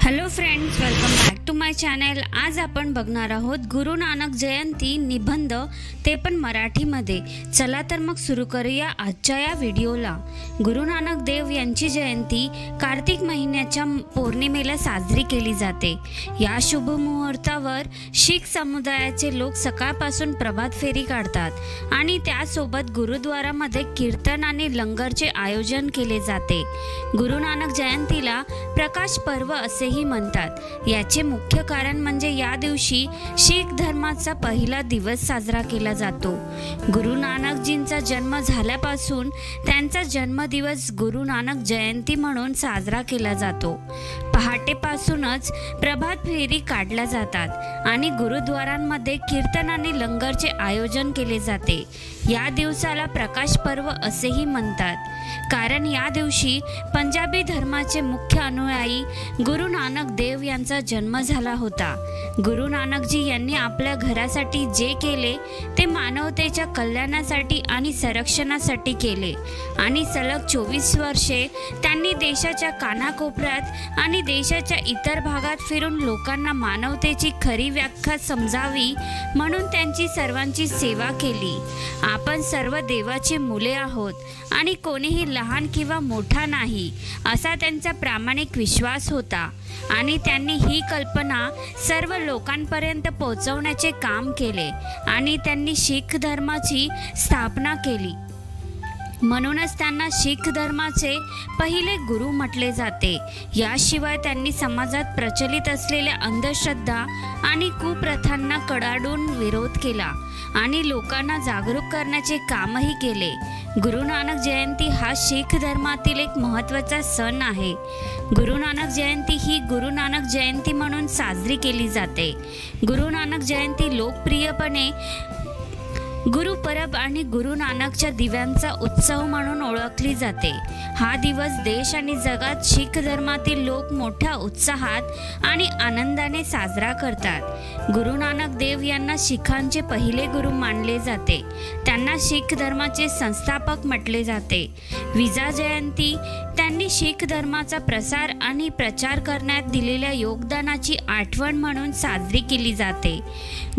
Hello friends, welcome back to my channel. आज आपण बघणार आहोत गुरु नानक जयंती निबंध, ते पण मराठीमध्ये। चला तर मग सुरू करूया आजच्या या व्हिडिओला। गुरु नानक देव यांची जयंती कार्तिक महिन्याच्या पौर्णिमेला साजरी केली जाते। या शुभ मुहूर्तावर शीख समुदायाचे लोक सकाळपासून प्रभात फेरी काढतात आणि त्यासोबत गुरुद्वारामध्ये कीर्तन आणि लंगरचे आयोजन केले जाते। गुरु नानक जयंतीला प्रकाश पर्व असे म्हणतात। याचे मुख्य कारण म्हणजे या दिवशी शीख धर्माचा पहिला दिवस साजरा केला जातो। गुरु नानकजींचा जन्म झाल्यापासून त्यांचा जन्मदिवस गुरु नानक जयंती म्हणून साजरा केला जातो। पहाटेपासूनच प्रभात फेरी काढल्या जातात आणि गुरुद्वारांमध्ये कीर्तन आणि लंगरचे आयोजन केले जाते। या दिवसाला प्रकाश पर्व असेही म्हणतात, कारण या दिवशी पंजाबी धर्माचे मुख्य अनुयायी गुरु नानक देव यांचा जन्म झाला होता। गुरु नानकजी यांनी आपल्या घरासाठी जे केले ते मानवतेच्या कल्याणासाठी आणि संरक्षणासाठी केले आणि सलग 24 वर्षे त्यांनी देशाच्या कानाकोपऱ्यात आणि देशाच्या इतर भागात फिरून लोकांना मानवतेची खरी व्याख्या समजावी म्हणून त्यांची सर्वांची सेवा केली। आपण सर्व देवाची मुले आहोत आणि कोणीही लहान किंवा मोठा नाही असा त्यांचा प्रामाणिक विश्वास होता आणि त्यांनी ही कल्पना सर्व लोकांपर्यंत पोहोचवण्याचे काम केले आणि त्यांनी शीख धर्माची स्थापना केली। म्हणूनच त्यांना शीख धर्माचे पहिले गुरु म्हटले जाते। याशिवाय त्यांनी समाजात प्रचलित असलेल्या अंधश्रद्धा आणि कुप्रथांना कडाडून विरोध केला आणि लोकांना जागरूक करण्याचे कामही केले। गुरु नानक जयंती हा शीख धर्मातील एक महत्त्वाचा सण आहे। गुरु नानक जयंती ही गुरु नानक जयंती म्हणून साजरी केली जाते। गुरु नानक जयंती लोकप्रियपणे गुरुपरब आणि गुरु नानकच्या दिव्यांचा उत्सव म्हणून ओळखली जाते। हा दिवस देश आणि जगात शीख धर्मातील लोक मोठ्या उत्साहात आणि आनंदाने साजरा करतात। गुरु नानक देव यांना शीखांचे पहिले गुरु मानले जाते। त्यांना शीख धर्माचे संस्थापक म्हटले जाते। विजा जयंती त्यांनी शीख धर्माचा प्रसार आणि प्रचार करण्यात दिलेल्या योगदानाची आठवण म्हणून साजरी केली जाते।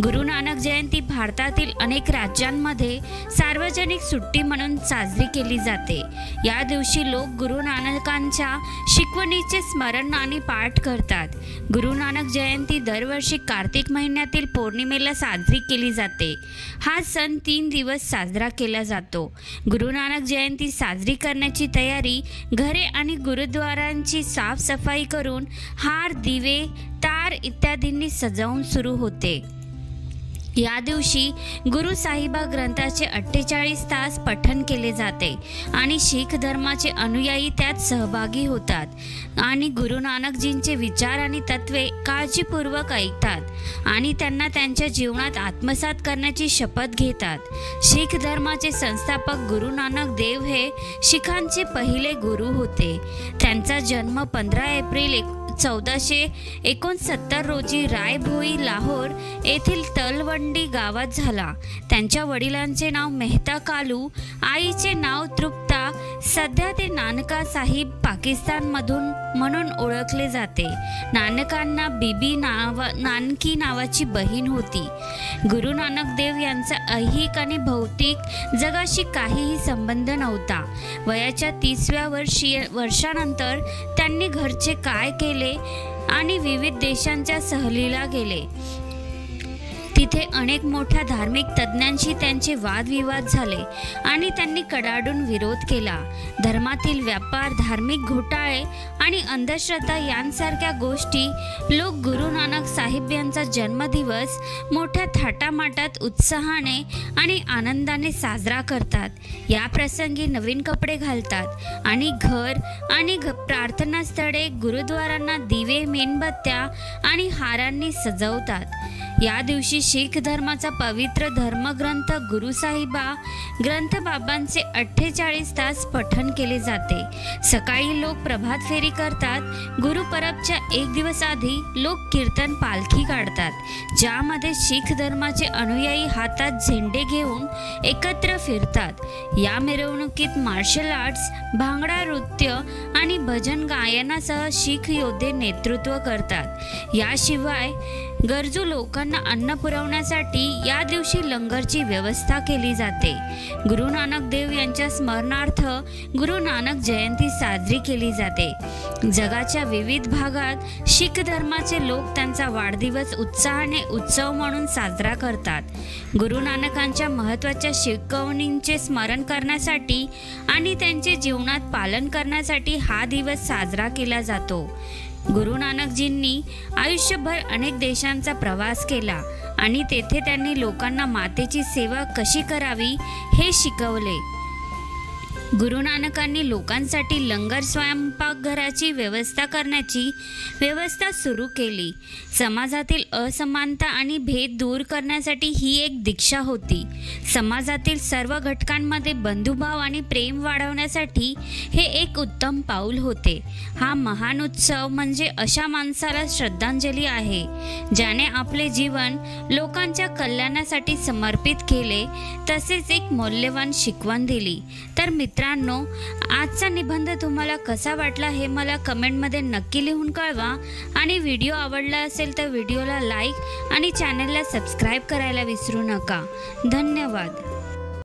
गुरु नानक जयंती भारतातील अनेक राज्यांमध्ये सार्वजनिक सुट्टी म्हणून साजरी केली जाते। या दिवशी लोक गुरु नानकांच्या शिकवणीचे स्मरण आणि पाठ करतात। गुरु नानक जयंती दरवर्षी कार्तिक महिन्यातील पौर्णिमेला साजरी केली जाते। हा सण 3 दिवस साजरा केला जातो। गुरु नानक जयंती साजरी करण्याची तयारी घरे आणि गुरुद्वारांची साफसफाई करून हार, दिवे, तार इत्यादींनी सजवून सुरू होते। या दिवशी गुरु साहिबा ग्रंथाचे 48 तास पठण केले जाते आणि शीख धर्माचे अनुयायी त्यात सहभागी होतात आणि गुरु नानकजींचे विचार आणि तत्त्वे काळजीपूर्वक ऐकतात आणि त्यांना त्यांच्या जीवनात आत्मसात करण्याची शपथ घेतात। शीख धर्माचे संस्थापक गुरु नानक देव हे शीखांचे पहिले गुरु होते। त्यांचा जन्म 15 एप्रिल 1469 रोजी रायभोई, लाहोर येथील तलवंडी गावात झाला। त्यांच्या वडिलांचे नाव मेहता कालू, आईचे नाव तृप्ता। सध्या ते नानका साहिब पाकिस्तानमधून म्हणून ओळखले जाते। नानकांना बीबी नानकी नावाची बहीण होती। गुरु नानक देव यांचा ऐहिक आणि भौतिक जगाशी काहीही संबंध नव्हता। वयाच्या 30व्या वर्षानंतर त्यांनी घरचे काय केले आणि विविध देशांच्या सहलीला गेले। तिथे अनेक मोठ्या धार्मिक तज्ञांशी त्यांचे वादविवाद झाले आणि त्यांनी कडाडून विरोध केला। धर्मातील व्यापार, धार्मिक घोटाळे आणि अंधश्रद्धा यांसारख्या गोष्टी लोक गुरु नानक साहिब यांचा जन्मदिवस मोठ्या थाटामाटात, उत्साहाने आणि आनंदाने साजरा करतात। या प्रसंगी नवीन कपडे घालतात आणि घर आणि प्रार्थनास्थळे, गुरुद्वारांना दिवे, मेणबत्त्या आणि हारांनी सजवतात। या दिवशी शीख धर्माचा पवित्र धर्मग्रंथ गुरु साहिबा ग्रंथ बाबांचे 48 तास पठण केले जाते। सकाळी लोक प्रभात फेरी करतात। गुरुपरबच्या एक दिवस आधी लोक कीर्तन पालखी काढतात, ज्यामध्ये शीख धर्माचे अनुयायी हातात झेंडे घेऊन एकत्र फिरतात। या मिरवणुकीत मार्शल आर्ट्स, भांगडा नृत्य आणि भजन गायनासह शीख योद्धे नेतृत्व करतात। याशिवाय गरजू लोकांना अन्न पुरवण्यासाठी या दिवशी लंगरची व्यवस्था केली जाते। गुरु नानक देव यांच्या स्मरणार्थ गुरु नानक जयंती साजरी केली जाते। जगाच्या विविध भागात शीख धर्माचे लोक त्यांचा वाढदिवस उत्साहाने उत्सव म्हणून साजरा करतात। गुरु नानकांच्या महत्त्वाच्या शिकवणींचे स्मरण करण्यासाठी आणि त्यांचे जीवनात पालन करण्यासाठी हा दिवस साजरा केला जातो। गुरु नानकजींनी आयुष्यभर अनेक देशांचा प्रवास केला आणि तेथे त्यांनी लोकांना मातेची सेवा कशी करावी हे शिकवले। गुरु नानकांनी लोकांसाठी लंगर स्वयंपाकघराची व्यवस्था करण्याची व्यवस्था सुरू केली। समाजातील असमानता आणि भेद दूर करण्यासाठी ही एक दीक्षा होती। समाजातील सर्व घटकांमध्ये बंधुभाव आणि प्रेम वाढवण्यासाठी हे एक उत्तम पाऊल होते। हा महान उत्सव म्हणजे अशा माणसाला श्रद्धांजली आहे ज्याने आपले जीवन लोकांच्या कल्याणासाठी समर्पित केले, तसेच एक मौल्यवान शिकवण दिली। तर मित्रांनो, आजचा निबंध तुम्हाला कसा वाटला हे मला कमेंटमध्ये नक्की लिहून कळवा आणि व्हिडिओ आवडला असेल तर व्हिडिओला लाईक आणि चॅनलला सबस्क्राईब करायला विसरू नका। धन्यवाद।